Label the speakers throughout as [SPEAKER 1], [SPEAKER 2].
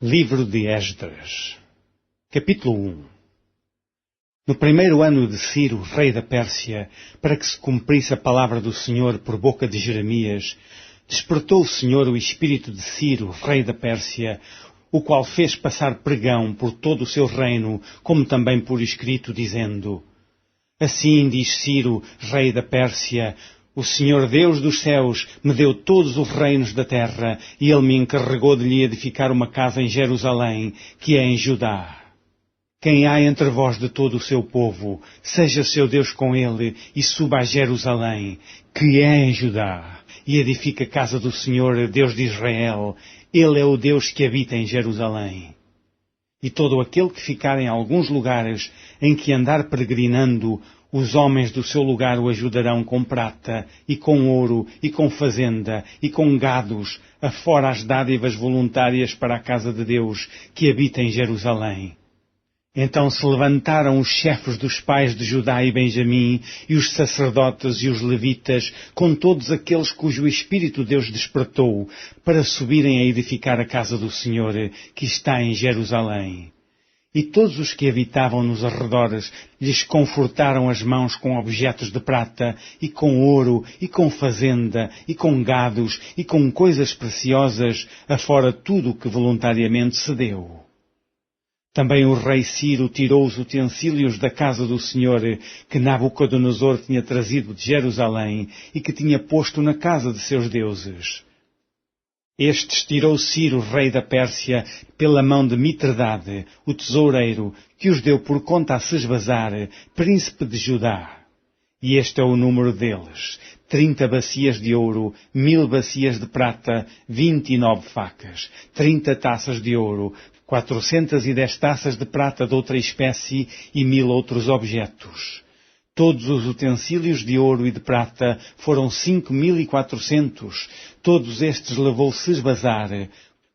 [SPEAKER 1] Livro de Esdras, capítulo 1. No primeiro ano de Ciro, rei da Pérsia, para que se cumprisse a palavra do Senhor por boca de Jeremias, despertou o Senhor o espírito de Ciro, rei da Pérsia, o qual fez passar pregão por todo o seu reino, como também por escrito, dizendo: Assim diz Ciro, rei da Pérsia: O Senhor Deus dos céus me deu todos os reinos da terra, e Ele me encarregou de lhe edificar uma casa em Jerusalém, que é em Judá. Quem há entre vós de todo o seu povo, seja seu Deus com ele, e suba a Jerusalém, que é em Judá, e edifique a casa do Senhor, Deus de Israel. Ele é o Deus que habita em Jerusalém. E todo aquele que ficar em alguns lugares em que andar peregrinando, os homens do seu lugar o ajudarão com prata, e com ouro, e com fazenda, e com gados, afora as dádivas voluntárias para a casa de Deus, que habita em Jerusalém. Então se levantaram os chefes dos pais de Judá e Benjamim, e os sacerdotes e os levitas, com todos aqueles cujo Espírito Deus despertou, para subirem a edificar a casa do Senhor, que está em Jerusalém. E todos os que habitavam nos arredores lhes confortaram as mãos com objetos de prata, e com ouro, e com fazenda, e com gados, e com coisas preciosas, afora tudo o que voluntariamente se deu. Também o rei Ciro tirou os utensílios da casa do Senhor, que Nabucodonosor tinha trazido de Jerusalém, e que tinha posto na casa de seus deuses. Estes tirou Ciro, rei da Pérsia, pela mão de Mitredade, o tesoureiro, que os deu por conta a Sesbazar, príncipe de Judá. E este é o número deles: 30 bacias de ouro, 1000 bacias de prata, 29 facas, 30 taças de ouro, 410 taças de prata de outra espécie e 1000 outros objetos. Todos os utensílios de ouro e de prata foram 5400. Todos estes levou Sesbazar,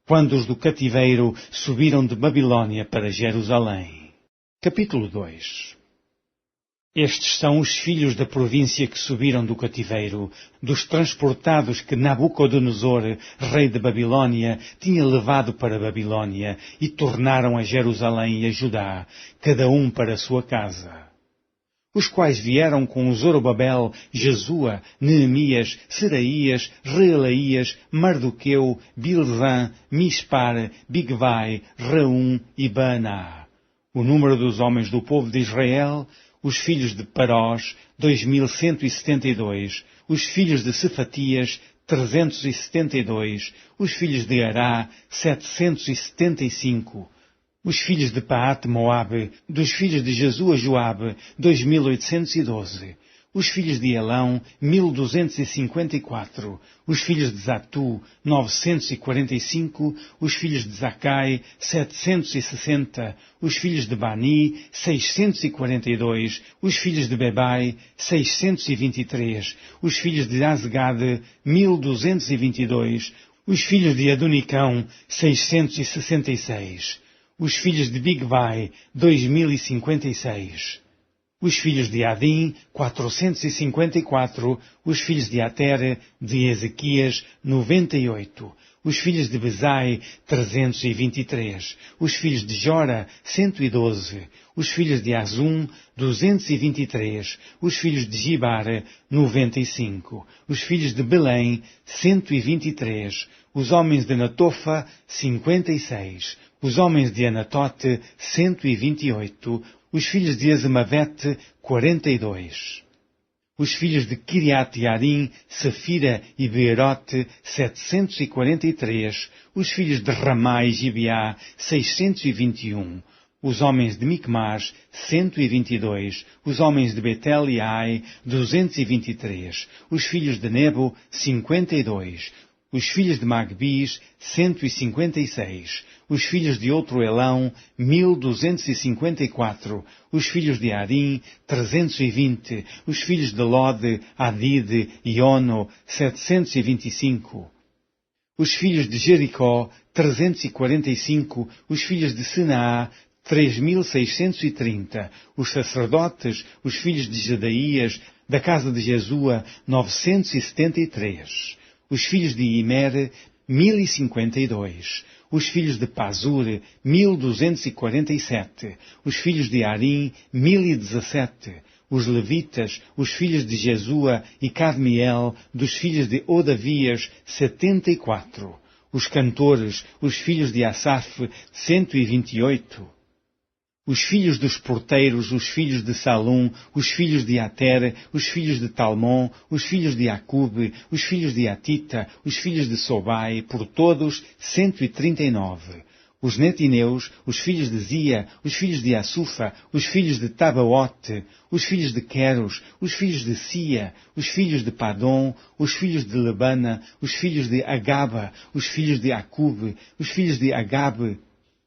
[SPEAKER 1] quando os do cativeiro subiram de Babilônia para Jerusalém. Capítulo 2. Estes são os filhos da província que subiram do cativeiro, dos transportados que Nabucodonosor, rei de Babilônia, tinha levado para Babilônia, e tornaram a Jerusalém e a Judá, cada um para a sua casa. Os quais vieram com Zorobabel, Jesua, Neemias, Seraías, Reelaías, Mardoqueu, Bilzã, Mispar, Bigvai, Reum e Baaná. O número dos homens do povo de Israel: os filhos de Parós, 2172, os filhos de Cefatias, 372, os filhos de Ará, 775, os filhos de Paate-Moabe, dos filhos de Jesua Joabe, 2812, os filhos de Elão, 1254, os filhos de Zatu, 945, os filhos de Zacai, 760, os filhos de Bani, 642, os filhos de Bebai, 623, os filhos de Azgade, 1222, os filhos de Adonicão, 666, os filhos de Bigvai, 2056, os filhos de Adim, 454, os filhos de Ater, de Ezequias, 98, os filhos de Bezai, 323, os filhos de Jora, 112, os filhos de Azum, 223, os filhos de Gibar, 95, os filhos de Belém, 123, os homens de Natofa, 56, os homens de Anatote, 128, os filhos de Azemavete, 42. Os filhos de Kiriat-Jearim, Safira e Beerote, 743. Os filhos de Ramá e Gibeá, 621. Os homens de Micmas, 122. Os homens de Betel e Ai, 223. Os filhos de Nebo, 52. Os filhos de Magbis, 156. Os filhos de outro Elão, 1254, os filhos de Arim, 320, os filhos de Lode, Adide e Ono, 725, os filhos de Jericó, 345, os filhos de Senaá, 3630, os sacerdotes, os filhos de Jedaías, da casa de Jesua, 973, os filhos de Imer, 1052, Os filhos de Pazur, 1247. Os filhos de Arim, 1017. Os levitas, os filhos de Jesua e Cadmiel, dos filhos de Odavias, 74. Os cantores, os filhos de Asaf, 128. Os filhos dos porteiros, os filhos de Salum, os filhos de Ater, os filhos de Talmon, os filhos de Acube, os filhos de Atita, os filhos de Sobai, por todos 139. Os netineus, os filhos de Zia, os filhos de Assufa, os filhos de Tabaote, os filhos de Queros, os filhos de Sia, os filhos de Padom, os filhos de Lebana, os filhos de Agaba, os filhos de Acube, os filhos de Agabe,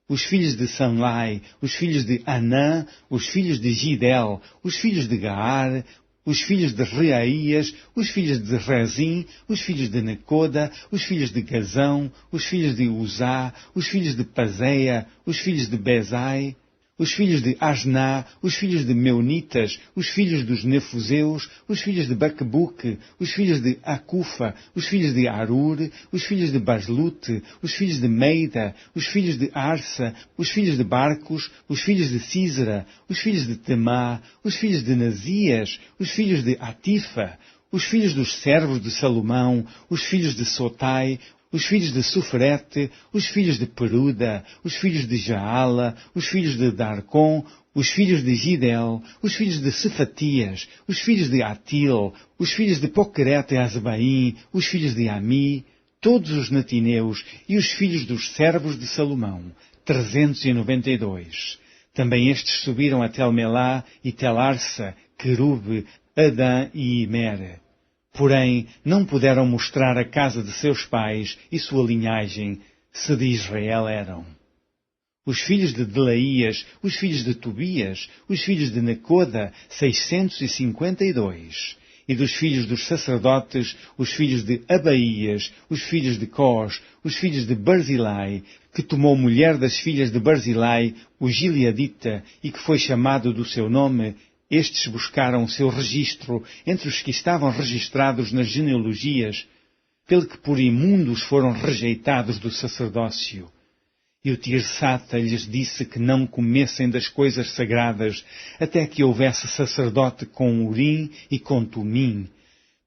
[SPEAKER 1] os filhos de Sanlai, os filhos de Anã, os filhos de Gidel, os filhos de Gaar, os filhos de Reaías, os filhos de Rezim, os filhos de Necoda, os filhos de Gazão, os filhos de Uzá, os filhos de Pazeia, os filhos de Bezai, os filhos de Asná, os filhos de Meunitas, os filhos dos Nefuseus, os filhos de Baquebuque, os filhos de Acufa, os filhos de Arur, os filhos de Baslute, os filhos de Meida, os filhos de Arsa, os filhos de Barcos, os filhos de Císera, os filhos de Temá, os filhos de Nazias, os filhos de Atifa, os filhos dos servos de Salomão, os filhos de Sotai, os filhos de Sufrete, os filhos de Peruda, os filhos de Jaala, os filhos de Darcon, os filhos de Gidel, os filhos de Cefatias, os filhos de Atil, os filhos de Poquerete e Azebaim, os filhos de Ami, todos os netineus e os filhos dos servos de Salomão, 392. Também estes subiram a Telmelá e Telarsa, Querube, Adã e Imer. Porém, não puderam mostrar a casa de seus pais e sua linhagem, se de Israel eram. Os filhos de Delaías, os filhos de Tobias, os filhos de Necoda, 652. E dos filhos dos sacerdotes, os filhos de Abaías, os filhos de Cós, os filhos de Barzilai, que tomou mulher das filhas de Barzilai, o Gileadita, e que foi chamado do seu nome. Estes buscaram o seu registro entre os que estavam registrados nas genealogias, pelo que por imundos foram rejeitados do sacerdócio. E o Tirsata lhes disse que não comessem das coisas sagradas, até que houvesse sacerdote com Urim e com Tumim.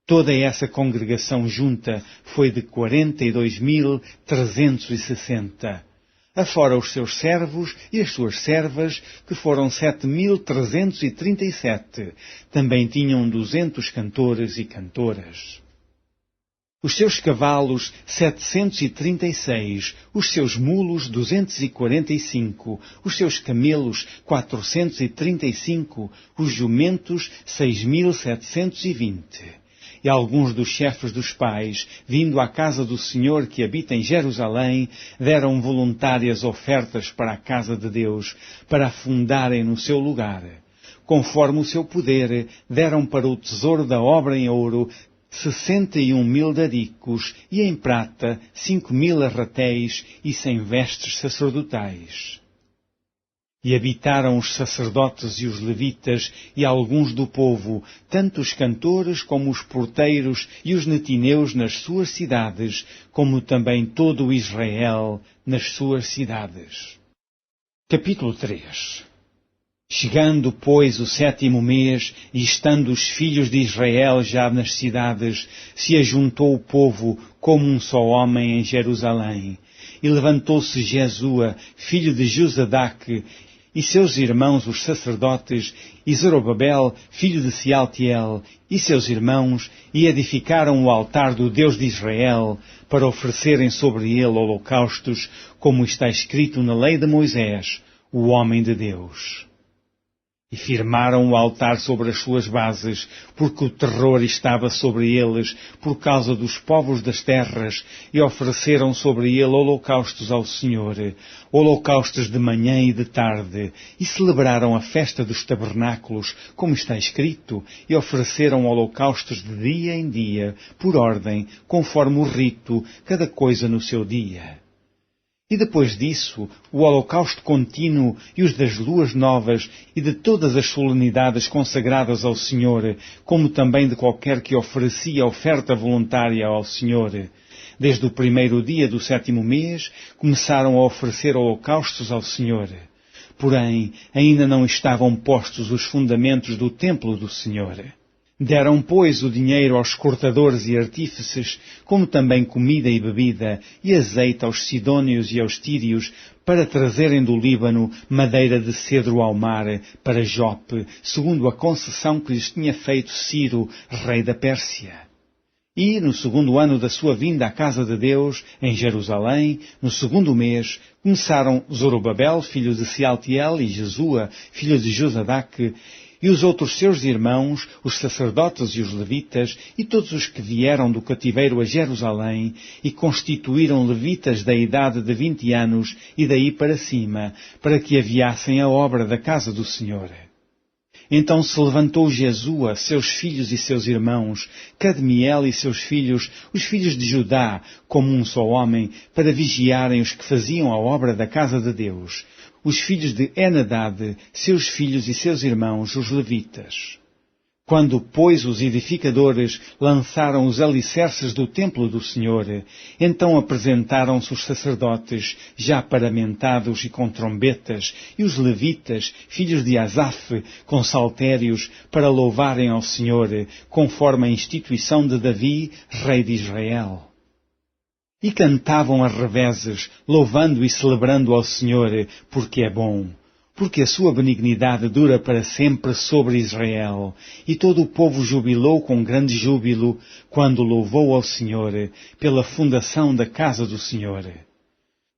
[SPEAKER 1] Toda essa congregação junta foi de 42.360. Afora os seus servos e as suas servas, que foram 7.337. Também tinham 200 cantores e cantoras. Os seus cavalos, 736. Os seus mulos, 245. Os seus camelos, 435. Os jumentos, 6.720. E alguns dos chefes dos pais, vindo à casa do Senhor que habita em Jerusalém, deram voluntárias ofertas para a casa de Deus, para a fundarem no seu lugar. Conforme o seu poder, deram para o tesouro da obra em ouro 61.000 dadicos, e em prata 5.000 arratéis e 100 vestes sacerdotais. E habitaram os sacerdotes e os levitas e alguns do povo, tanto os cantores como os porteiros e os netineus nas suas cidades, como também todo o Israel nas suas cidades. Capítulo 3. Chegando, pois, o 7º mês, e estando os filhos de Israel já nas cidades, se ajuntou o povo como um só homem em Jerusalém. E levantou-se Jesua, filho de Josadaque, e seus irmãos os sacerdotes, e Zorobabel, filho de Sealtiel, e seus irmãos, e edificaram o altar do Deus de Israel, para oferecerem sobre ele holocaustos, como está escrito na lei de Moisés, o homem de Deus. E firmaram o altar sobre as suas bases, porque o terror estava sobre eles, por causa dos povos das terras, e ofereceram sobre ele holocaustos ao Senhor, holocaustos de manhã e de tarde, e celebraram a festa dos tabernáculos, como está escrito, e ofereceram holocaustos de dia em dia, por ordem, conforme o rito, cada coisa no seu dia. E depois disso, o holocausto contínuo e os das luas novas e de todas as solenidades consagradas ao Senhor, como também de qualquer que oferecia oferta voluntária ao Senhor. Desde o primeiro dia do 7º mês, começaram a oferecer holocaustos ao Senhor. Porém, ainda não estavam postos os fundamentos do templo do Senhor. Deram, pois, o dinheiro aos cortadores e artífices, como também comida e bebida, e azeite aos sidônios e aos tírios, para trazerem do Líbano madeira de cedro ao mar, para Jope, segundo a concessão que lhes tinha feito Ciro, rei da Pérsia. E, no 2º ano da sua vinda à casa de Deus, em Jerusalém, no 2º mês, começaram Zorobabel, filho de Sealtiel, e Jesua, filho de Josadaque, e os outros seus irmãos, os sacerdotes e os levitas, e todos os que vieram do cativeiro a Jerusalém, e constituíram levitas da idade de 20 anos, e daí para cima, para que aviassem a obra da casa do Senhor. Então se levantou Jesua, seus filhos e seus irmãos, Cadmiel e seus filhos, os filhos de Judá, como um só homem, para vigiarem os que faziam a obra da casa de Deus, os filhos de Enadad, seus filhos e seus irmãos, os levitas. Quando, pois, os edificadores lançaram os alicerces do templo do Senhor, então apresentaram-se os sacerdotes, já paramentados e com trombetas, e os levitas, filhos de Asaf, com saltérios, para louvarem ao Senhor, conforme a instituição de Davi, rei de Israel. E cantavam a revezes, louvando e celebrando ao Senhor, porque é bom. Porque a sua benignidade dura para sempre sobre Israel. E todo o povo jubilou com grande júbilo, quando louvou ao Senhor, pela fundação da casa do Senhor.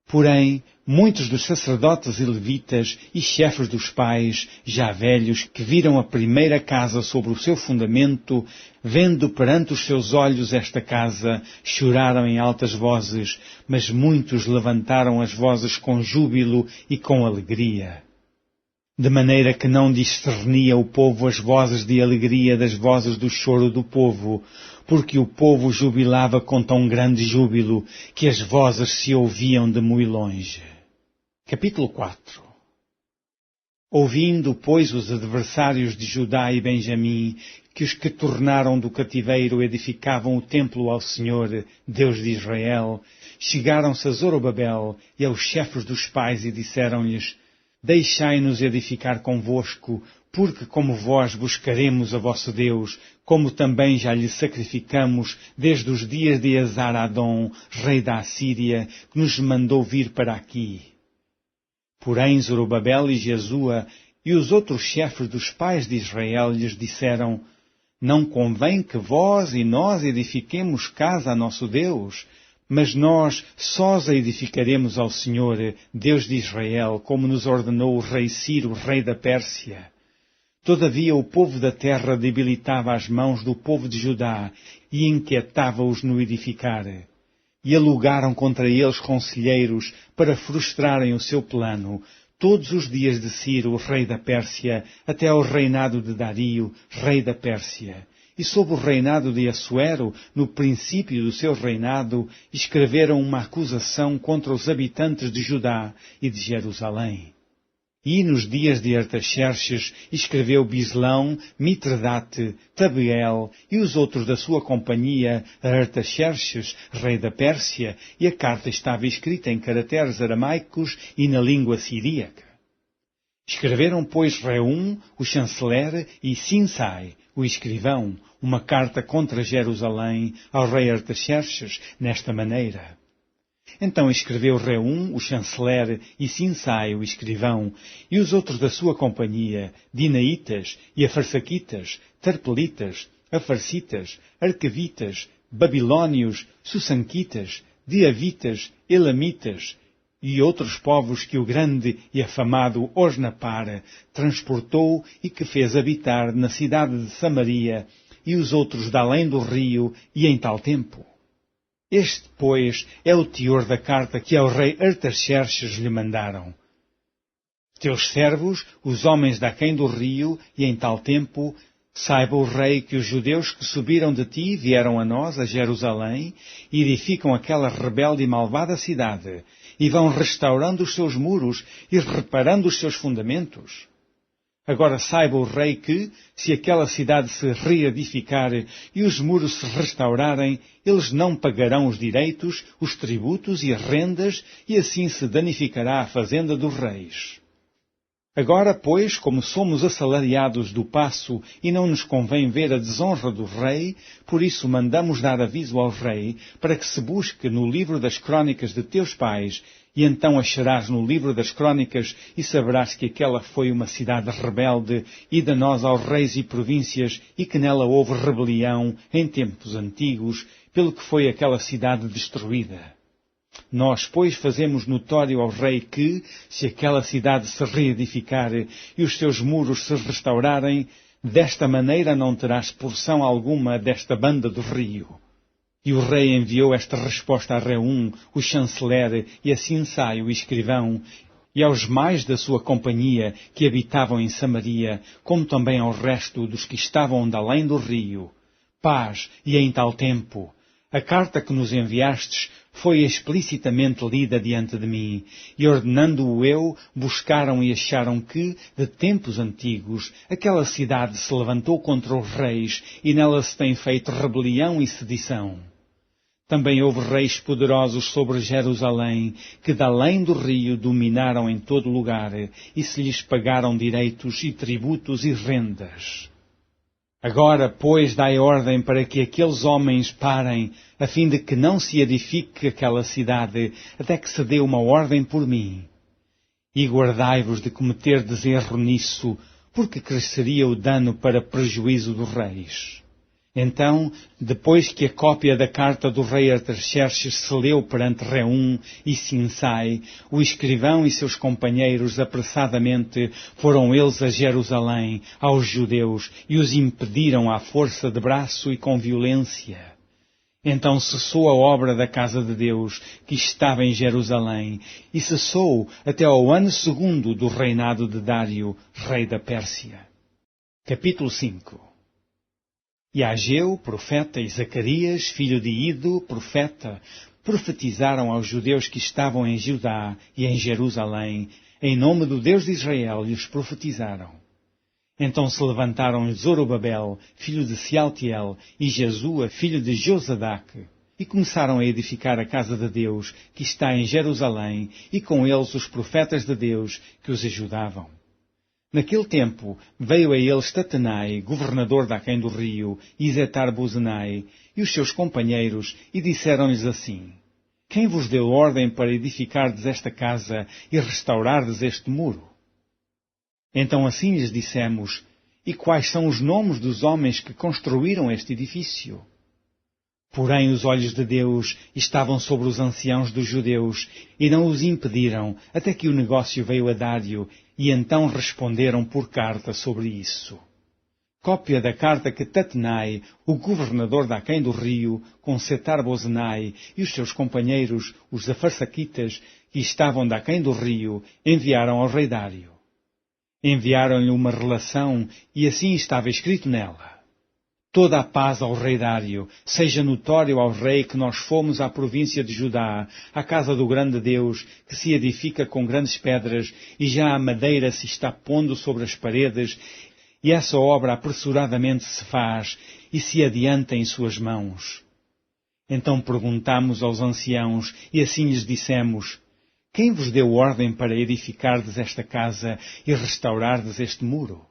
[SPEAKER 1] Porém, muitos dos sacerdotes e levitas e chefes dos pais, já velhos, que viram a primeira casa sobre o seu fundamento, vendo perante os seus olhos esta casa, choraram em altas vozes, mas muitos levantaram as vozes com júbilo e com alegria. De maneira que não discernia o povo as vozes de alegria das vozes do choro do povo, porque o povo jubilava com tão grande júbilo que as vozes se ouviam de muito longe. Capítulo 4. Ouvindo, pois, os adversários de Judá e Benjamim, que os que tornaram do cativeiro edificavam o templo ao Senhor, Deus de Israel, chegaram-se a Zorobabel e aos chefes dos pais e disseram-lhes: Deixai-nos edificar convosco, porque como vós buscaremos a vosso Deus, como também já lhe sacrificamos desde os dias de Esar-Adom, rei da Assíria, que nos mandou vir para aqui. Porém Zorobabel e Jesua e os outros chefes dos pais de Israel lhes disseram: Não convém que vós e nós edifiquemos casa a nosso Deus, mas nós sós a edificaremos ao Senhor, Deus de Israel, como nos ordenou o rei Ciro, rei da Pérsia. Todavia o povo da terra debilitava as mãos do povo de Judá e inquietava-os no edificar. E alugaram contra eles conselheiros para frustrarem o seu plano, todos os dias de Ciro, rei da Pérsia, até ao reinado de Dario, rei da Pérsia. E sob o reinado de Assuero, no princípio do seu reinado, escreveram uma acusação contra os habitantes de Judá e de Jerusalém. E nos dias de Artaxerxes escreveu Bislão, Mitredate, Tabeel e os outros da sua companhia a Artaxerxes, rei da Pérsia, e a carta estava escrita em caracteres aramaicos e na língua siríaca. Escreveram, pois, Reum, o chanceler, e Sinsai, o escrivão, uma carta contra Jerusalém ao rei Artaxerxes, nesta maneira. Então escreveu Reum, o chanceler, e Sinsai, o escrivão, e os outros da sua companhia, Dinaitas, e Afarsaquitas, Tarpelitas, Afarsitas, Arcavitas, Babilónios, Sussanquitas, Diavitas, Elamitas, e outros povos que o grande e afamado Osnapar transportou e que fez habitar na cidade de Samaria, e os outros de além do rio e em tal tempo. Este, pois, é o teor da carta que ao rei Artaxerxes lhe mandaram. Teus servos, os homens daquém do rio, e em tal tempo, saiba o rei que os judeus que subiram de ti vieram a nós, a Jerusalém, e edificam aquela rebelde e malvada cidade, e vão restaurando os seus muros e reparando os seus fundamentos. Agora saiba o rei que, se aquela cidade se reedificar e os muros se restaurarem, eles não pagarão os direitos, os tributos e as rendas, e assim se danificará a fazenda dos reis. Agora, pois, como somos assalariados do paço e não nos convém ver a desonra do rei, por isso mandamos dar aviso ao rei, para que se busque no livro das crônicas de teus pais, e então acharás no livro das crônicas e saberás que aquela foi uma cidade rebelde e danosa aos reis e províncias, e que nela houve rebelião em tempos antigos, pelo que foi aquela cidade destruída. Nós, pois, fazemos notório ao rei que, se aquela cidade se reedificar e os seus muros se restaurarem, desta maneira não terás porção alguma desta banda do rio. E o rei enviou esta resposta a Reum, o chanceler, e a Sinsai, o escrivão, e aos mais da sua companhia que habitavam em Samaria, como também ao resto dos que estavam de além do rio. Paz, e em tal tempo, a carta que nos enviastes foi explicitamente lida diante de mim, e ordenando-o eu, buscaram e acharam que, de tempos antigos, aquela cidade se levantou contra os reis, e nela se tem feito rebelião e sedição. Também houve reis poderosos sobre Jerusalém, que de além do rio dominaram em todo lugar, e se lhes pagaram direitos e tributos e rendas. Agora, pois, dai ordem para que aqueles homens parem, a fim de que não se edifique aquela cidade, até que se dê uma ordem por mim. E guardai-vos de cometerdes erro nisso, porque cresceria o dano para prejuízo dos reis. Então, depois que a cópia da carta do rei Artaxerxes se leu perante Reum e Sinsai, o escrivão e seus companheiros apressadamente foram eles a Jerusalém, aos judeus, e os impediram à força de braço e com violência. Então cessou a obra da casa de Deus, que estava em Jerusalém, e cessou até ao ano 2º do reinado de Dário, rei da Pérsia. Capítulo 5. E Ageu, profeta, e Zacarias, filho de Ido, profeta, profetizaram aos judeus que estavam em Judá e em Jerusalém, em nome do Deus de Israel, e os profetizaram. Então se levantaram Zorobabel, filho de Sealtiel, e Jesua, filho de Josadaque, e começaram a edificar a casa de Deus, que está em Jerusalém, e com eles os profetas de Deus que os ajudavam. Naquele tempo veio a eles Tatenai, governador de aquém do rio, e Zetar-Bozenai, e os seus companheiros, e disseram-lhes assim: Quem vos deu ordem para edificardes esta casa e restaurardes este muro? Então assim lhes dissemos: E quais são os nomes dos homens que construíram este edifício? Porém os olhos de Deus estavam sobre os anciãos dos judeus, e não os impediram, até que o negócio veio a Dário, e então responderam por carta sobre isso. Cópia da carta que Tatenai, o governador de aquém do rio, com Setar-Bozenai e os seus companheiros, os Afarsaquitas, que estavam de aquém do rio, enviaram ao rei Dário. Enviaram-lhe uma relação, e assim estava escrito nela: Toda a paz ao rei Dário, seja notório ao rei que nós fomos à província de Judá, à casa do grande Deus, que se edifica com grandes pedras, e já a madeira se está pondo sobre as paredes, e essa obra apressuradamente se faz, e se adianta em suas mãos. Então perguntamos aos anciãos, e assim lhes dissemos: Quem vos deu ordem para edificardes esta casa e restaurardes este muro?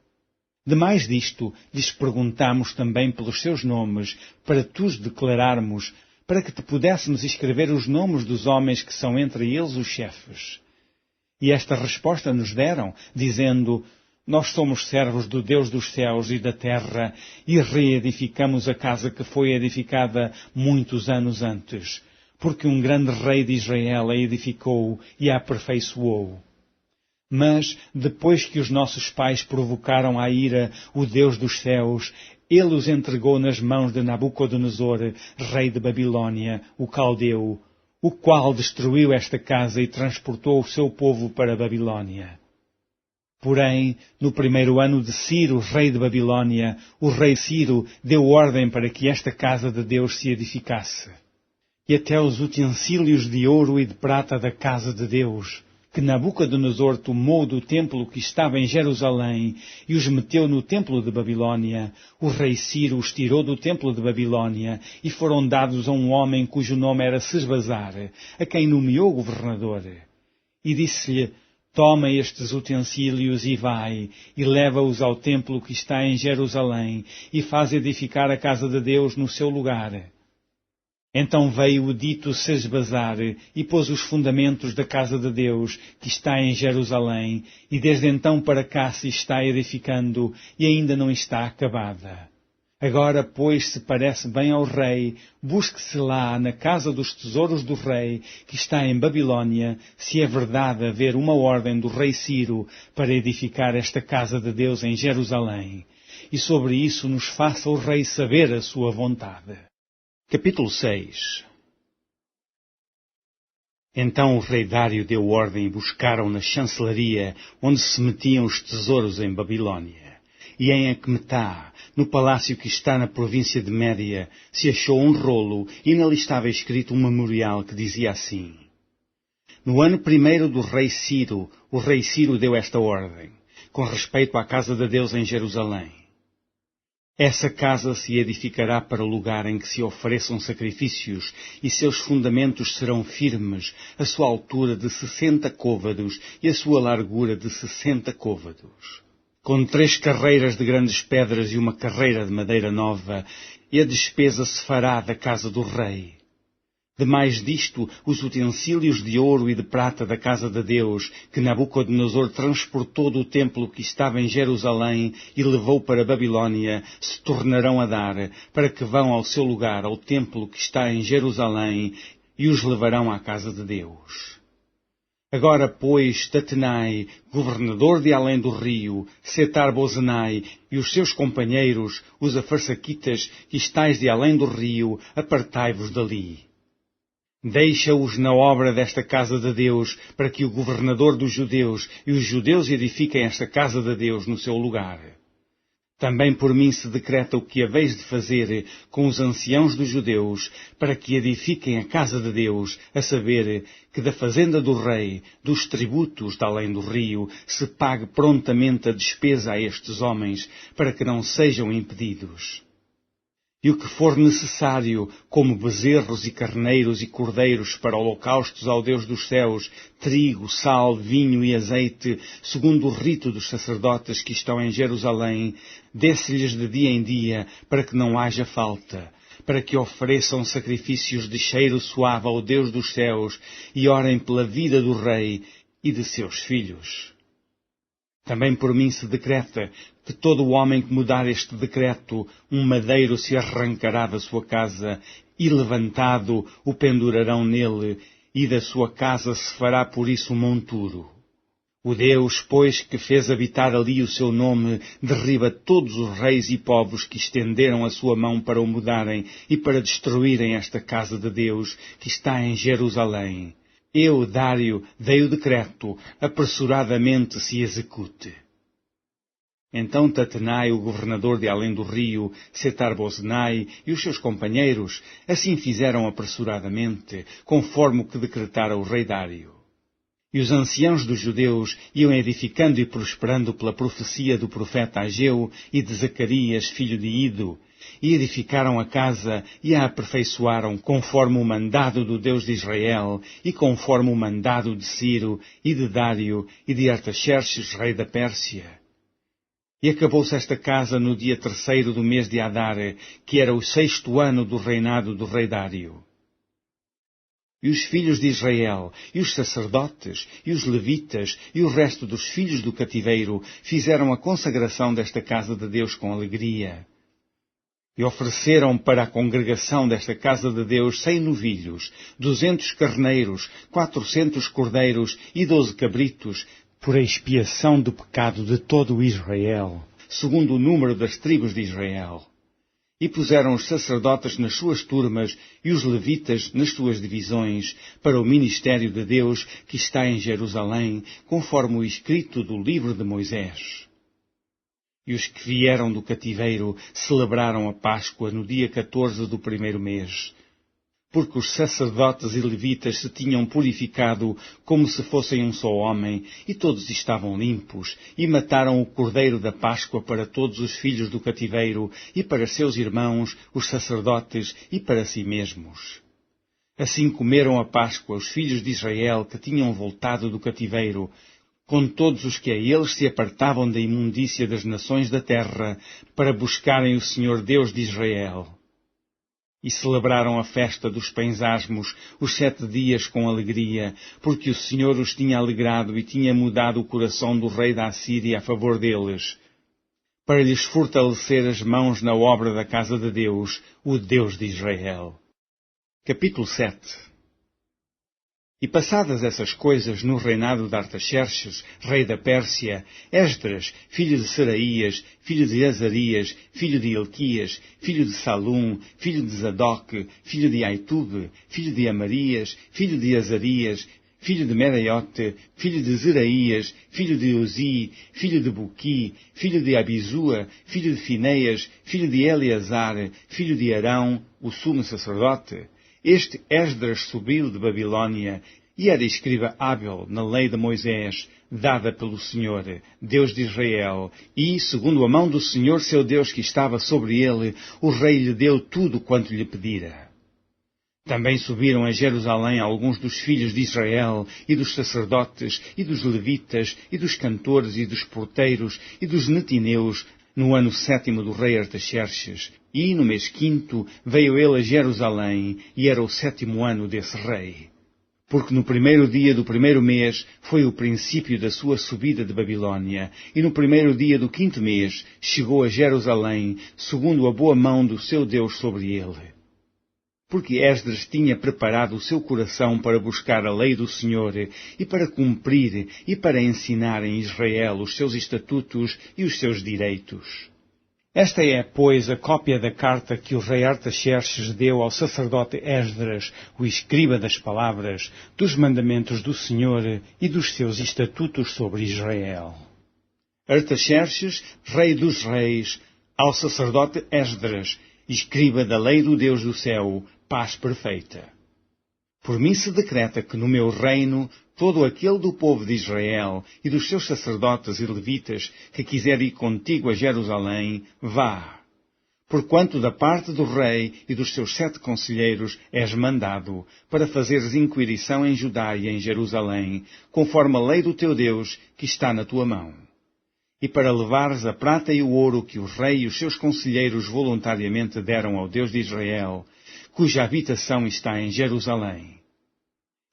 [SPEAKER 1] Demais disto, lhes perguntamos também pelos seus nomes, para te os declararmos, para que te pudéssemos escrever os nomes dos homens que são entre eles os chefes. E esta resposta nos deram, dizendo: Nós somos servos do Deus dos céus e da terra, e reedificamos a casa que foi edificada muitos anos antes, porque um grande rei de Israel a edificou e a aperfeiçoou. Mas, depois que os nossos pais provocaram à ira o Deus dos céus, ele os entregou nas mãos de Nabucodonosor, rei de Babilônia, o caldeu, o qual destruiu esta casa e transportou o seu povo para a Babilônia. Porém, no 1º ano de Ciro, rei de Babilônia, o rei Ciro deu ordem para que esta casa de Deus se edificasse. E até os utensílios de ouro e de prata da casa de Deus, que Nabucodonosor tomou do templo que estava em Jerusalém e os meteu no templo de Babilônia, o rei Ciro os tirou do templo de Babilônia e foram dados a um homem cujo nome era Sesbazar, a quem nomeou governador. E disse-lhe: toma estes utensílios e vai, e leva-os ao templo que está em Jerusalém, e faz edificar a casa de Deus no seu lugar. Então veio o dito Sesbazar e pôs os fundamentos da casa de Deus, que está em Jerusalém, e desde então para cá se está edificando, e ainda não está acabada. Agora, pois, se parece bem ao rei, busque-se lá, na casa dos tesouros do rei, que está em Babilônia, se é verdade haver uma ordem do rei Ciro para edificar esta casa de Deus em Jerusalém. E sobre isso nos faça o rei saber a sua vontade. Capítulo 6. Então o rei Dário deu ordem e buscaram na chancelaria, onde se metiam os tesouros em Babilônia. E em Aqumetá, no palácio que está na província de Média, se achou um rolo, e nele estava escrito um memorial que dizia assim: no ano primeiro do rei Ciro, o rei Ciro deu esta ordem, com respeito à casa de Deus em Jerusalém. Essa casa se edificará para o lugar em que se ofereçam sacrifícios, e seus fundamentos serão firmes, a sua altura de 60 côvados e a sua largura de 60 côvados. Com 3 carreiras de grandes pedras e uma carreira de madeira nova, e a despesa se fará da casa do rei. Demais disto, os utensílios de ouro e de prata da casa de Deus, que Nabucodonosor transportou do templo que estava em Jerusalém e levou para Babilônia, se tornarão a dar, para que vão ao seu lugar, ao templo que está em Jerusalém, e os levarão à casa de Deus. Agora, pois, Tatenai, governador de além do rio, Setar-Bozenai e os seus companheiros, os afarsaquitas, que estais de além do rio, apartai-vos dali. Deixa-os na obra desta casa de Deus, para que o governador dos judeus e os judeus edifiquem esta casa de Deus no seu lugar. Também por mim se decreta o que haveis de fazer com os anciãos dos judeus, para que edifiquem a casa de Deus, a saber, que da fazenda do rei, dos tributos de além do rio, se pague prontamente a despesa a estes homens, para que não sejam impedidos. E o que for necessário, como bezerros e carneiros e cordeiros para holocaustos ao Deus dos céus, trigo, sal, vinho e azeite, segundo o rito dos sacerdotes que estão em Jerusalém, desse-lhes de dia em dia, para que não haja falta, para que ofereçam sacrifícios de cheiro suave ao Deus dos céus e orem pela vida do rei e de seus filhos. Também por mim se decreta que todo o homem que mudar este decreto, um madeiro se arrancará da sua casa, e levantado o pendurarão nele, e da sua casa se fará por isso um monturo. O Deus, pois, que fez habitar ali o seu nome, derriba todos os reis e povos que estenderam a sua mão para o mudarem e para destruírem esta casa de Deus, que está em Jerusalém. Eu, Dário, dei o decreto, apressuradamente se execute. Então Tatenai, o governador de além do rio, Setar-Bozenai e os seus companheiros, assim fizeram apressuradamente, conforme o que decretara o rei Dário. E os anciãos dos judeus iam edificando e prosperando pela profecia do profeta Ageu e de Zacarias, filho de Ido, e edificaram a casa e a aperfeiçoaram conforme o mandado do Deus de Israel e conforme o mandado de Ciro e de Dário e de Artaxerxes, rei da Pérsia. E acabou-se esta casa no dia 3º do mês de Adar, que era o 6º ano do reinado do rei Dário. E os filhos de Israel, e os sacerdotes, e os levitas, e o resto dos filhos do cativeiro fizeram a consagração desta casa de Deus com alegria. E ofereceram para a congregação desta casa de Deus 100 novilhos, 200 carneiros, 400 cordeiros e 12 cabritos, por expiação do pecado de todo o Israel, segundo o número das tribos de Israel. E puseram os sacerdotes nas suas turmas e os levitas nas suas divisões, para o ministério de Deus que está em Jerusalém, conforme o escrito do livro de Moisés. E os que vieram do cativeiro celebraram a Páscoa no dia 14 do primeiro mês. porque os sacerdotes e levitas se tinham purificado como se fossem um só homem, e todos estavam limpos, e mataram o cordeiro da Páscoa para todos os filhos do cativeiro, e para seus irmãos, os sacerdotes, e para si mesmos. Assim comeram a Páscoa os filhos de Israel que tinham voltado do cativeiro, com todos os que a eles se apartavam da imundícia das nações da terra, para buscarem o Senhor Deus de Israel. E celebraram a festa dos pães asmos, os 7 dias com alegria, porque o Senhor os tinha alegrado e tinha mudado o coração do rei da Assíria a favor deles, para lhes fortalecer as mãos na obra da casa de Deus, o Deus de Israel. Capítulo 7. E passadas essas coisas no reinado de Artaxerxes, rei da Pérsia, Esdras, filho de Seraías, filho de Azarias, filho de Ilquias, filho de Salum, filho de Zadok, filho de Aitube, filho de Amarias, filho de Azarias, filho de Meraiote, filho de Zeraías, filho de Uzi, filho de Buqui, filho de Abizua, filho de Fineias, filho de Eleazar, filho de Arão, o sumo sacerdote. Este Esdras subiu de Babilônia e era escriba hábil na lei de Moisés, dada pelo Senhor, Deus de Israel, e, segundo a mão do Senhor seu Deus que estava sobre ele, o rei lhe deu tudo quanto lhe pedira. Também subiram a Jerusalém alguns dos filhos de Israel, e dos sacerdotes, e dos levitas, e dos cantores, e dos porteiros, e dos netineus, no ano 7º do rei Artaxerxes, e no mês 5º veio ele a Jerusalém, e era o 7º ano desse rei. Porque no primeiro dia do primeiro mês foi o princípio da sua subida de Babilônia, e no primeiro dia do 5º mês chegou a Jerusalém, segundo a boa mão do seu Deus sobre ele. Porque Esdras tinha preparado o seu coração para buscar a lei do Senhor, e para cumprir, e para ensinar em Israel os seus estatutos e os seus direitos. Esta é, pois, a cópia da carta que o rei Artaxerxes deu ao sacerdote Esdras, o escriba das palavras, dos mandamentos do Senhor e dos seus estatutos sobre Israel. Artaxerxes, rei dos reis, ao sacerdote Esdras, escriba da lei do Deus do céu, paz perfeita. Por mim se decreta que no meu reino todo aquele do povo de Israel e dos seus sacerdotes e levitas que quiser ir contigo a Jerusalém, vá. Porquanto da parte do rei e dos seus 7 conselheiros és mandado, para fazeres inquirição em Judá e em Jerusalém, conforme a lei do teu Deus que está na tua mão. E para levares a prata e o ouro que o rei e os seus conselheiros voluntariamente deram ao Deus de Israel, cuja habitação está em Jerusalém.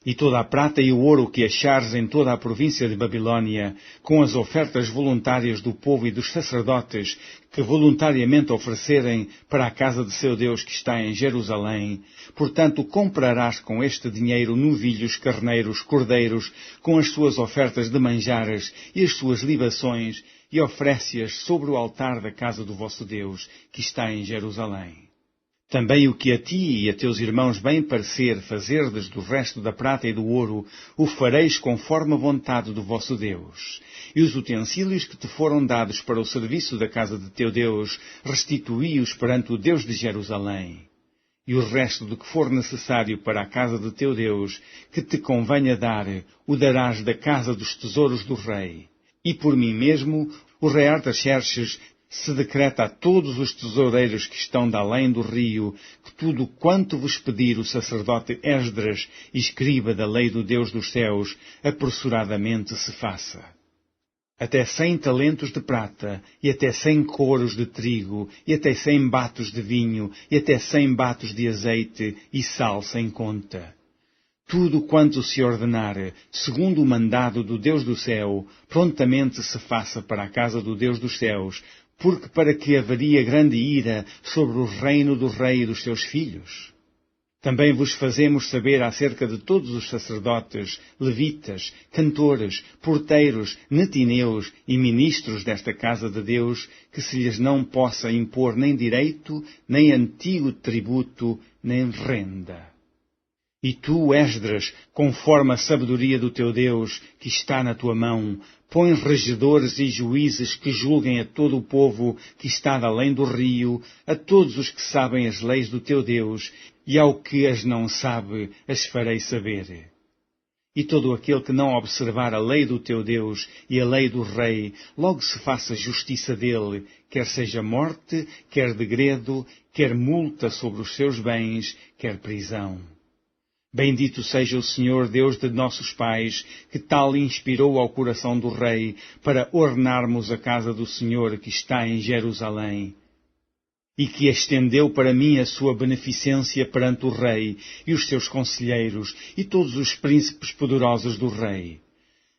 [SPEAKER 1] E toda a prata e o ouro que achares em toda a província de Babilônia, com as ofertas voluntárias do povo e dos sacerdotes, que voluntariamente oferecerem para a casa de seu Deus que está em Jerusalém, portanto comprarás com este dinheiro novilhos, carneiros, cordeiros, com as suas ofertas de manjares e as suas libações, e oferece-as sobre o altar da casa do vosso Deus, que está em Jerusalém. Também o que a ti e a teus irmãos bem parecer fazerdes do resto da prata e do ouro, o fareis conforme a vontade do vosso Deus. E os utensílios que te foram dados para o serviço da casa de teu Deus, restituí-os perante o Deus de Jerusalém. E o resto do que for necessário para a casa de teu Deus, que te convenha dar, o darás da casa dos tesouros do rei. E por mim mesmo, o rei Artaxerxes, se decreta a todos os tesoureiros que estão de além do rio, que tudo quanto vos pedir o sacerdote Esdras, escriba da lei do Deus dos céus, apressuradamente se faça. Até 100 talentos de prata, e até 100 coros de trigo, e até 100 batos de vinho, e até 100 batos de azeite, e sal sem conta. Tudo quanto se ordenar, segundo o mandado do Deus do céu, prontamente se faça para a casa do Deus dos céus, porque para que haveria grande ira sobre o reino do rei e dos seus filhos. Também vos fazemos saber acerca de todos os sacerdotes, levitas, cantores, porteiros, netineus e ministros desta casa de Deus, que se lhes não possa impor nem direito, nem antigo tributo, nem renda. E tu, Esdras, conforme a sabedoria do teu Deus, que está na tua mão, põe regedores e juízes que julguem a todo o povo que está além do rio, a todos os que sabem as leis do teu Deus, e ao que as não sabe, as farei saber. E todo aquele que não observar a lei do teu Deus e a lei do rei, logo se faça justiça dele, quer seja morte, quer degredo, quer multa sobre os seus bens, quer prisão. Bendito seja o Senhor Deus de nossos pais, que tal inspirou ao coração do rei, para ornarmos a casa do Senhor que está em Jerusalém, e que estendeu para mim a sua beneficência perante o rei e os seus conselheiros e todos os príncipes poderosos do rei.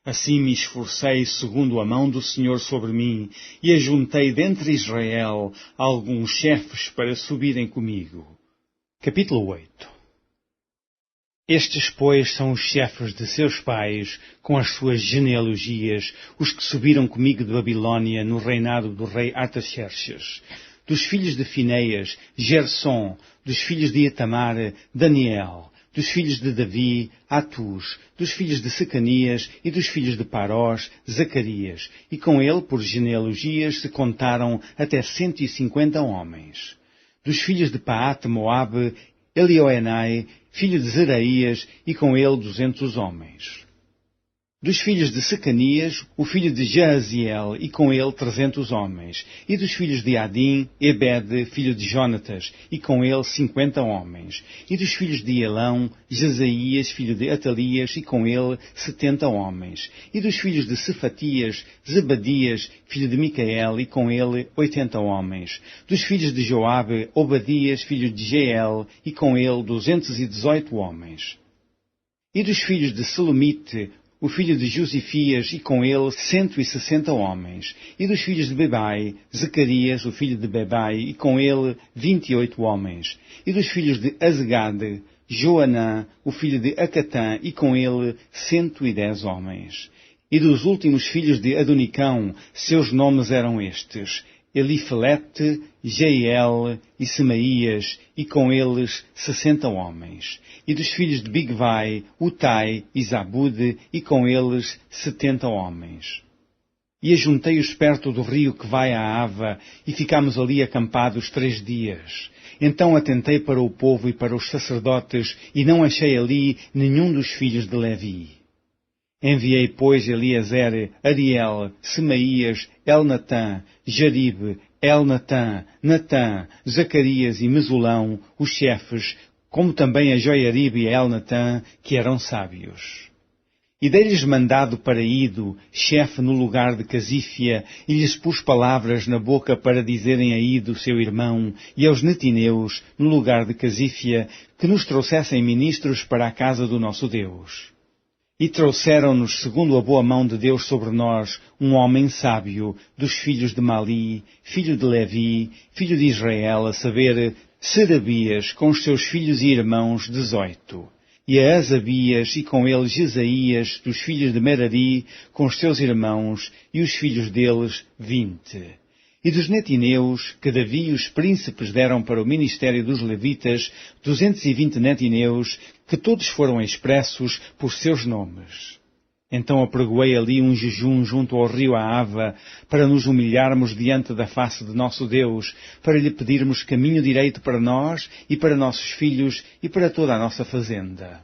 [SPEAKER 1] Assim me esforcei segundo a mão do Senhor sobre mim, e ajuntei dentre Israel alguns chefes para subirem comigo. Capítulo 8. Estes, pois, são os chefes de seus pais, com as suas genealogias, os que subiram comigo de Babilônia no reinado do rei Artaxerxes. Dos filhos de Fineias, Gersom; dos filhos de Itamar, Daniel; dos filhos de Davi, Atus; dos filhos de Secanias e dos filhos de Parós, Zacarias. E com ele, por genealogias, se contaram até 150 homens. Dos filhos de Paate, Moabe, Elioenai, filho de Zeraías, e com ele 200 homens. Dos filhos de Secanias, o filho de Jaaziel, e com ele 300 homens. E dos filhos de Adim, Ebed, filho de Jonatas, e com ele 50 homens. E dos filhos de Elão, Jesaías, filho de Atalias, e com ele 70 homens. E dos filhos de Cefatias, Zebadias, filho de Micael, e com ele 80 homens. Dos filhos de Joabe, Obadias, filho de Jeiel, e com ele 218 homens. E dos filhos de Selomite, o filho de Josifias, e com ele 160 homens. E dos filhos de Bebai, Zacarias, o filho de Bebai, e com ele 28 homens. E dos filhos de Azegade, Joanã, o filho de Acatã, e com ele 110 homens. E dos últimos filhos de Adonicão, seus nomes eram estes: Elifelete, Jeiel e Semaías, e com eles 60 homens. E dos filhos de Bigvai, Utai e Zabude, e com eles 70 homens. E ajuntei-os perto do rio que vai à Ava, e ficámos ali acampados 3 dias. Então atentei para o povo e para os sacerdotes, e não achei ali nenhum dos filhos de Levi. Enviei, pois, Eliezer, Ariel, Semaías, Elnatã, Jaribe, Elnatã, Natã, Zacarias e Mesulão, os chefes, como também a Joiaribe e a Elnatã, que eram sábios. E dei-lhes mandado para Ido, chefe no lugar de Casífia, e lhes pus palavras na boca para dizerem a Ido, seu irmão, e aos netineus, no lugar de Casífia, que nos trouxessem ministros para a casa do nosso Deus. E trouxeram-nos, segundo a boa mão de Deus sobre nós, um homem sábio, dos filhos de Mali, filho de Levi, filho de Israel, a saber, Serabias, com os seus filhos e irmãos, 18. E a Azabias, e com ele Jesaías, dos filhos de Merari, com os seus irmãos, e os filhos deles, 20. E dos netineus, que Davi e os príncipes deram para o ministério dos levitas, 220 netineus, que todos foram expressos por seus nomes. Então apregoei ali um jejum junto ao rio Aava, para nos humilharmos diante da face de nosso Deus, para lhe pedirmos caminho direito para nós e para nossos filhos e para toda a nossa fazenda.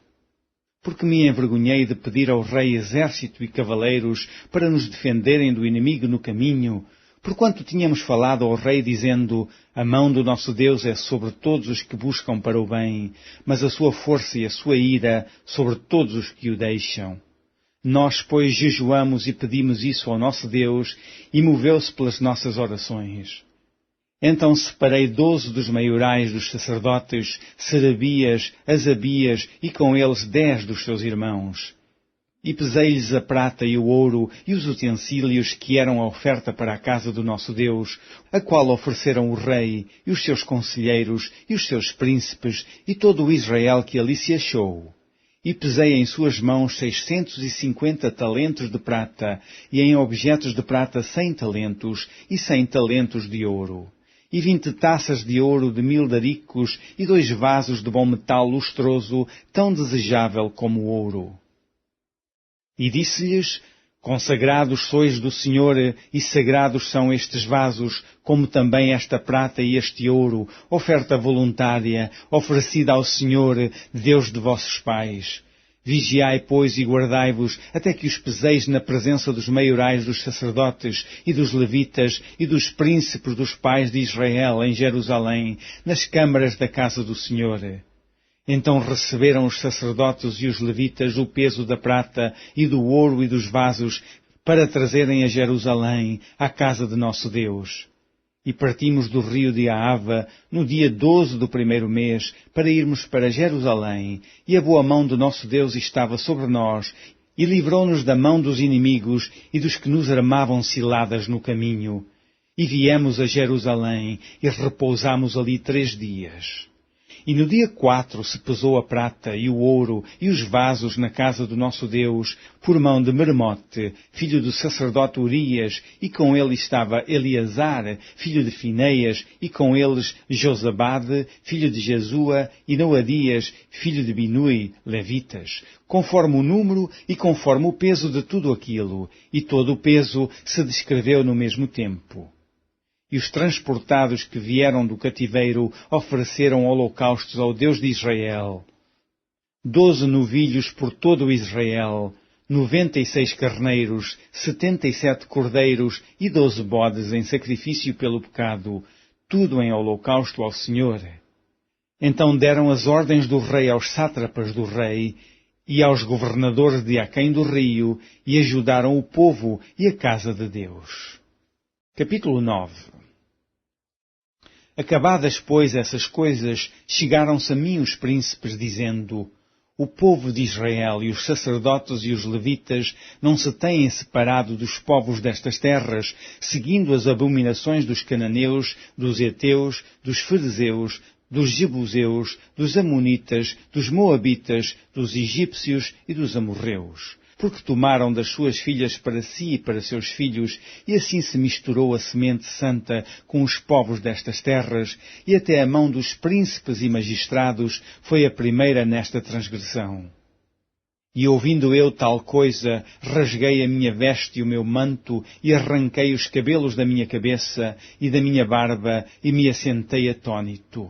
[SPEAKER 1] Porque me envergonhei de pedir ao rei exército e cavaleiros para nos defenderem do inimigo no caminho, porquanto tínhamos falado ao rei dizendo: a mão do nosso Deus é sobre todos os que buscam para o bem, mas a sua força e a sua ira sobre todos os que o deixam. Nós, pois, jejuamos e pedimos isso ao nosso Deus, e moveu-se pelas nossas orações. Então separei 12 dos maiorais dos sacerdotes, Serabias, Azabias, e com eles 10 dos seus irmãos. E pesei-lhes a prata e o ouro e os utensílios que eram a oferta para a casa do nosso Deus, a qual ofereceram o rei, e os seus conselheiros, e os seus príncipes, e todo o Israel que ali se achou. E pesei em suas mãos 650 talentos de prata, e em objetos de prata 100 talentos, e 100 talentos de ouro. e 20 taças de ouro de 1000 daricos, e 2 vasos de bom metal lustroso, tão desejável como o ouro. E disse-lhes: Consagrados sois do Senhor, e sagrados são estes vasos, como também esta prata e este ouro, oferta voluntária, oferecida ao Senhor, Deus de vossos pais. Vigiai, pois, e guardai-vos, até que os peseis na presença dos maiorais dos sacerdotes, e dos levitas, e dos príncipes dos pais de Israel, em Jerusalém, nas câmaras da casa do Senhor. Então receberam os sacerdotes e os levitas o peso da prata e do ouro e dos vasos para trazerem a Jerusalém, à casa de nosso Deus. E partimos do rio de Ahava no dia 12 do primeiro mês para irmos para Jerusalém, e a boa mão do nosso Deus estava sobre nós, e livrou-nos da mão dos inimigos e dos que nos armavam ciladas no caminho. E viemos a Jerusalém e repousámos ali 3 dias. E no dia 4 se pesou a prata e o ouro e os vasos na casa do nosso Deus, por mão de Meremote, filho do sacerdote Urias, e com ele estava Eleazar, filho de Fineias, e com eles Josabade, filho de Jesua, e Noadias, filho de Binui, levitas, conforme o número e conforme o peso de tudo aquilo, e todo o peso se descreveu no mesmo tempo. E os transportados que vieram do cativeiro ofereceram holocaustos ao Deus de Israel. 12 novilhos por todo o Israel, 96 carneiros, 77 cordeiros e 12 bodes em sacrifício pelo pecado, tudo em holocausto ao Senhor. Então deram as ordens do rei aos sátrapas do rei e aos governadores de aquém do rio, e ajudaram o povo e a casa de Deus. Capítulo 9. Acabadas, pois, essas coisas, chegaram-se a mim os príncipes, dizendo: O povo de Israel e os sacerdotes e os levitas não se têm separado dos povos destas terras, seguindo as abominações dos cananeus, dos heteus, dos ferezeus, dos jebuseus, dos amonitas, dos moabitas, dos egípcios e dos amorreus. Porque tomaram das suas filhas para si e para seus filhos, e assim se misturou a semente santa com os povos destas terras, e até a mão dos príncipes e magistrados foi a primeira nesta transgressão. E ouvindo eu tal coisa, rasguei a minha veste e o meu manto, e arranquei os cabelos da minha cabeça e da minha barba, e me assentei atônito.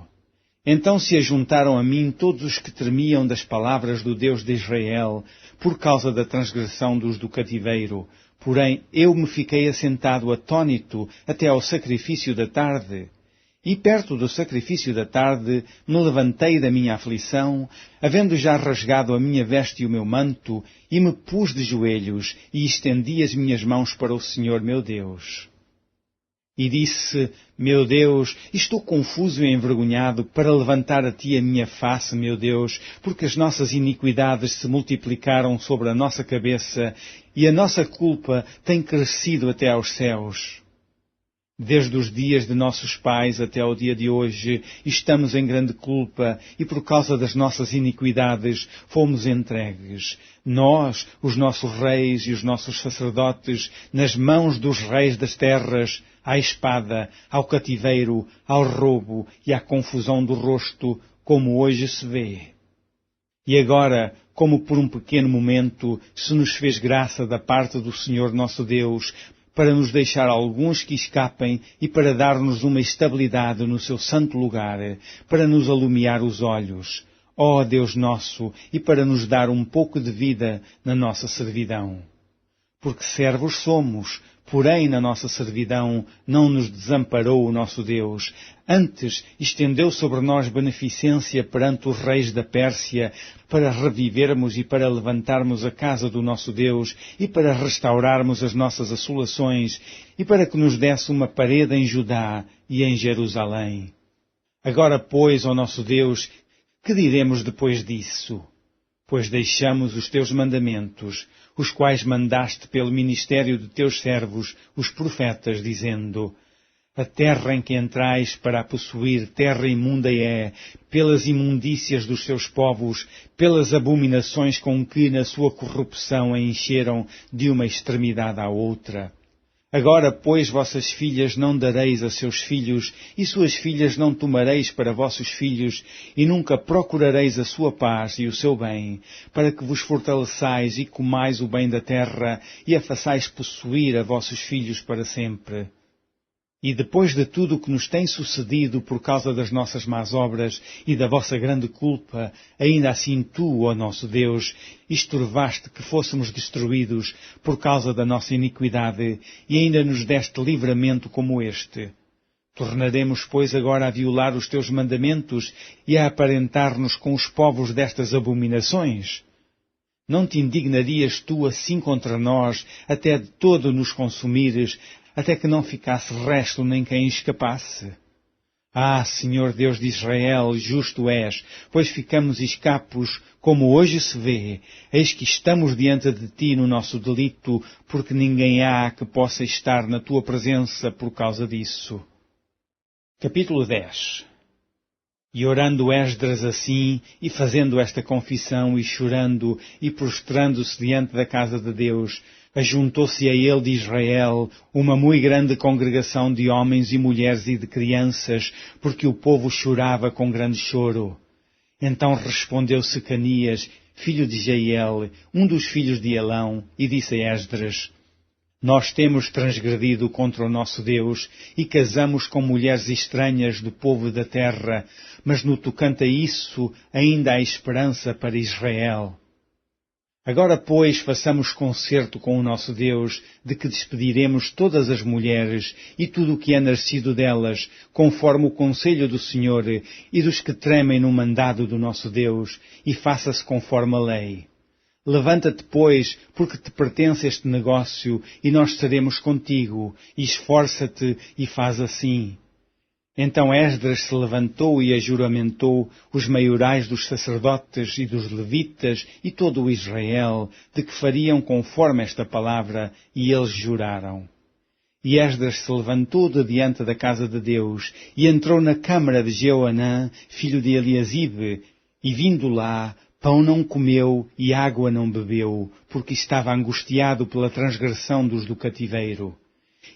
[SPEAKER 1] Então se ajuntaram a mim todos os que tremiam das palavras do Deus de Israel, por causa da transgressão dos do cativeiro. Porém, eu me fiquei assentado atônito até ao sacrifício da tarde. E perto do sacrifício da tarde me levantei da minha aflição, havendo já rasgado a minha veste e o meu manto, e me pus de joelhos, e estendi as minhas mãos para o Senhor meu Deus. E disse: Meu Deus, estou confuso e envergonhado para levantar a Ti a minha face, meu Deus, porque as nossas iniquidades se multiplicaram sobre a nossa cabeça, e a nossa culpa tem crescido até aos céus. Desde os dias de nossos pais até ao dia de hoje, estamos em grande culpa, e por causa das nossas iniquidades fomos entregues, nós, os nossos reis e os nossos sacerdotes, nas mãos dos reis das terras, à espada, ao cativeiro, ao roubo e à confusão do rosto, como hoje se vê. E agora, como por um pequeno momento, se nos fez graça da parte do Senhor nosso Deus, para nos deixar alguns que escapem e para dar-nos uma estabilidade no seu santo lugar, para nos alumiar os olhos, ó Deus nosso, e para nos dar um pouco de vida na nossa servidão. Porque servos somos, porém na nossa servidão não nos desamparou o nosso Deus. Antes estendeu sobre nós beneficência perante os reis da Pérsia, para revivermos e para levantarmos a casa do nosso Deus, e para restaurarmos as nossas assolações, e para que nos desse uma parede em Judá e em Jerusalém. Agora, pois, ó nosso Deus, que diremos depois disso? Pois deixamos os teus mandamentos, os quais mandaste pelo ministério de teus servos, os profetas, dizendo: A terra em que entrais para a possuir, terra imunda é, pelas imundícias dos seus povos, pelas abominações com que na sua corrupção a encheram de uma extremidade à outra. Agora, pois, vossas filhas não dareis a seus filhos, e suas filhas não tomareis para vossos filhos, e nunca procurareis a sua paz e o seu bem, para que vos fortaleçais e comais o bem da terra, e a façais possuir a vossos filhos para sempre. E depois de tudo o que nos tem sucedido por causa das nossas más obras e da vossa grande culpa, ainda assim tu, ó nosso Deus, estorvaste que fôssemos destruídos por causa da nossa iniquidade, e ainda nos deste livramento como este. Tornaremos, pois, agora a violar os teus mandamentos e a aparentar-nos com os povos destas abominações? Não te indignarias tu assim contra nós, até de todo nos consumires, até que não ficasse resto nem quem escapasse? Ah, Senhor Deus de Israel, justo és, pois ficamos escapos, como hoje se vê. Eis que estamos diante de ti no nosso delito, porque ninguém há que possa estar na tua presença por causa disso. Capítulo 10. E orando Esdras assim, e fazendo esta confissão, e chorando, e prostrando-se diante da casa de Deus, ajuntou-se a ele de Israel uma muito grande congregação de homens e mulheres e de crianças, porque o povo chorava com grande choro. Então respondeu Secanias, filho de Jeiel, um dos filhos de Elão, e disse a Esdras: Nós temos transgredido contra o nosso Deus e casamos com mulheres estranhas do povo da terra, mas no tocante a isso ainda há esperança para Israel. Agora, pois, façamos concerto com o nosso Deus, de que despediremos todas as mulheres e tudo o que é nascido delas, conforme o conselho do Senhor e dos que tremem no mandado do nosso Deus, e faça-se conforme a lei. Levanta-te, pois, porque te pertence este negócio, e nós seremos contigo, e esforça-te e faz assim. Então Esdras se levantou e ajuramentou os maiorais dos sacerdotes e dos levitas e todo o Israel, de que fariam conforme esta palavra, e eles juraram. E Esdras se levantou de diante da casa de Deus, e entrou na câmara de Joanã, filho de Eliasibe, e vindo lá, pão não comeu e água não bebeu, porque estava angustiado pela transgressão dos do cativeiro.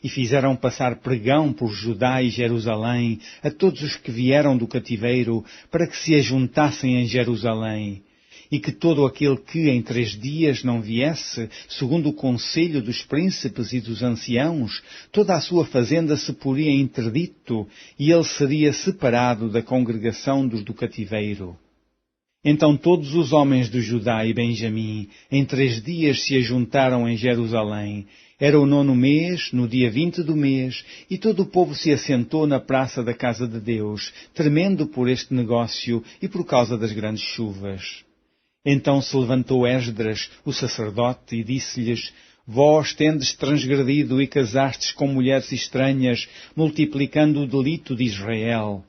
[SPEAKER 1] E fizeram passar pregão por Judá e Jerusalém a todos os que vieram do cativeiro, para que se ajuntassem em Jerusalém, e que todo aquele que em 3 dias não viesse, segundo o conselho dos príncipes e dos anciãos, toda a sua fazenda se poria em interdito, e ele seria separado da congregação dos do cativeiro. Então todos os homens de Judá e Benjamim, em 3 dias se ajuntaram em Jerusalém. Era o 9º mês, no dia 20 do mês, e todo o povo se assentou na praça da casa de Deus, tremendo por este negócio e por causa das grandes chuvas. Então se levantou Esdras, o sacerdote, e disse-lhes: Vós tendes transgredido e casastes com mulheres estranhas, multiplicando o delito de Israel.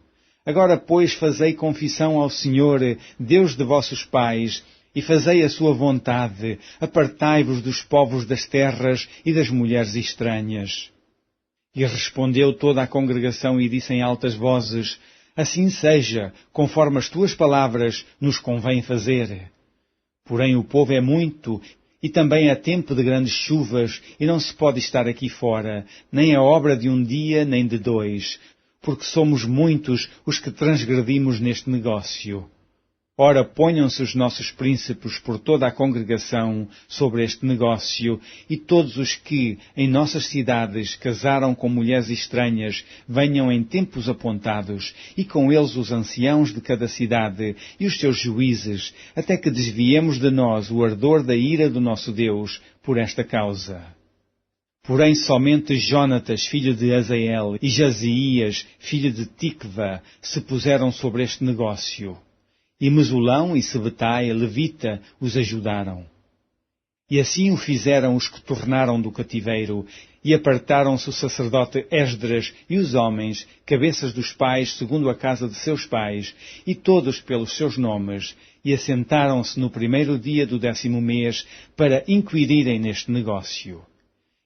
[SPEAKER 1] Agora, pois, fazei confissão ao Senhor, Deus de vossos pais, e fazei a sua vontade, apartai-vos dos povos das terras e das mulheres estranhas. E respondeu toda a congregação e disse em altas vozes: Assim seja, conforme as tuas palavras nos convém fazer. Porém o povo é muito, e também é tempo de grandes chuvas, e não se pode estar aqui fora, nem é obra de um dia nem de 2, porque somos muitos os que transgredimos neste negócio. Ora, ponham-se os nossos príncipes por toda a congregação sobre este negócio, e todos os que, em nossas cidades, casaram com mulheres estranhas, venham em tempos apontados, e com eles os anciãos de cada cidade, e os seus juízes, até que desviemos de nós o ardor da ira do nosso Deus, por esta causa. Porém somente Jonatas, filho de Azael, e Jazias, filho de Tikva, se puseram sobre este negócio. E Mesulão e Sebetai, levita, os ajudaram. E assim o fizeram os que tornaram do cativeiro, e apartaram-se o sacerdote Esdras e os homens, cabeças dos pais segundo a casa de seus pais, e todos pelos seus nomes, e assentaram-se no 1º dia do 10º mês, para inquirirem neste negócio.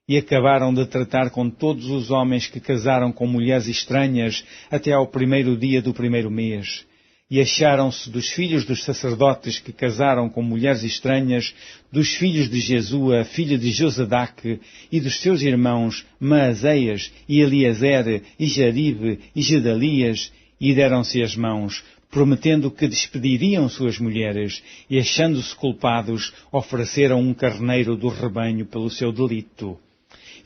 [SPEAKER 1] E acabaram de tratar com todos os homens que casaram com mulheres estranhas até ao 1º dia do 1º mês. E acharam-se dos filhos dos sacerdotes que casaram com mulheres estranhas, dos filhos de Jesua, filho de Josadaque, e dos seus irmãos Maazéias, e Eliezer, e Jaribe, e Gedalias, e deram-se as mãos, prometendo que despediriam suas mulheres, e achando-se culpados, ofereceram um carneiro do rebanho pelo seu delito.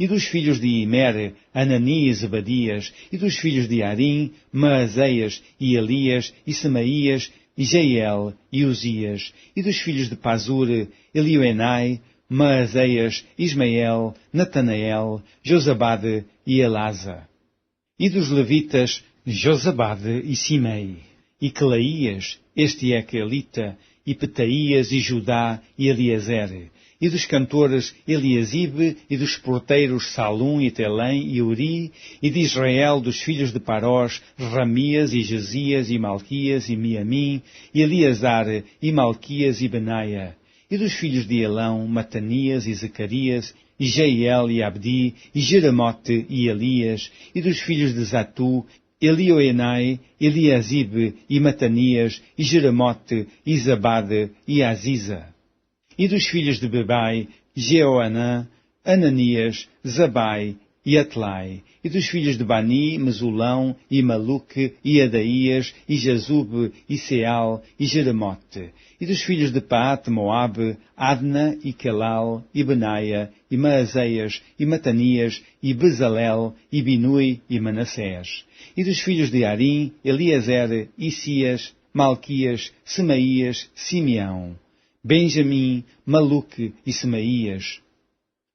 [SPEAKER 1] E dos filhos de Imer, Anani e Zebadias, e dos filhos de Arim, Maazéias, e Elias, e Semaías, e Jeiel, e Uzias, e dos filhos de Pazur, Elioenai, Maazéias, Ismael, Natanael, Josabade e Elasa. E dos levitas, Josabade e Simei, e Quelaías, este é Quelita, e Petaías, e Judá, e Eliezer, e dos cantores Eliasibe, e dos porteiros Salum, e Telém, e Uri, e de Israel dos filhos de Parós, Ramias, e Jezias, e Malquias, e Miamim, e Eleazar, e Malquias, e Benaia, e dos filhos de Elão, Matanias, e Zacarias, e Jeiel, e Abdi, e Jeremote, e Elias, e dos filhos de Zatu, Elioenai, Eliasibe, e Matanias, e Jeremote, e Zabade, e Aziza. E dos filhos de Bebai, Jeoanã, Ananias, Zabai e Atlai. E dos filhos de Bani, Mesulão, e Maluque, e Adaías, e Jazube, e Seal, e Jeremote. E dos filhos de Paat, Moabe, Adna, e Kelal, e Benaia, e Maazéias, e Matanias, e Bezalel, e Binui, e Manassés. E dos filhos de Arim, Eliezer, Isias, Malquias, Semaías, Simeão, Benjamim, Maluque e Semaías.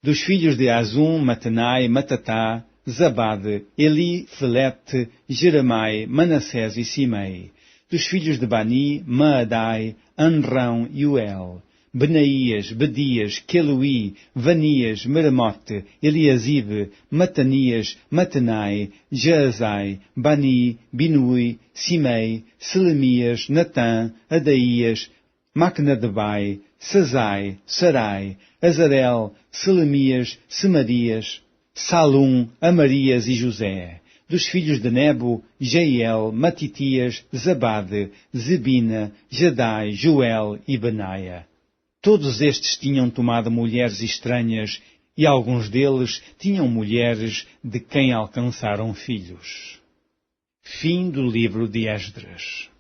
[SPEAKER 1] Dos filhos de Azum, Matanai, Matatá, Zabade, Eli, Felete, Jeremai, Manassés e Simei. Dos filhos de Bani, Maadai, Anrão e Uel. Benaías, Bedias, Queluí, Vanias, Meremote, Eliasibe, Matanias, Matanai, Jaazai, Bani, Binui, Simei, Selemias, Natã, Adaías, Macnadebai, Sazai, Sarai, Azarel, Selemias, Semarias, Salum, Amarias e José. Dos filhos de Nebo, Jeiel, Matitias, Zabade, Zebina, Jadai, Joel e Benaia. Todos estes tinham tomado mulheres estranhas, e alguns deles tinham mulheres de quem alcançaram filhos. Fim do livro de Esdras.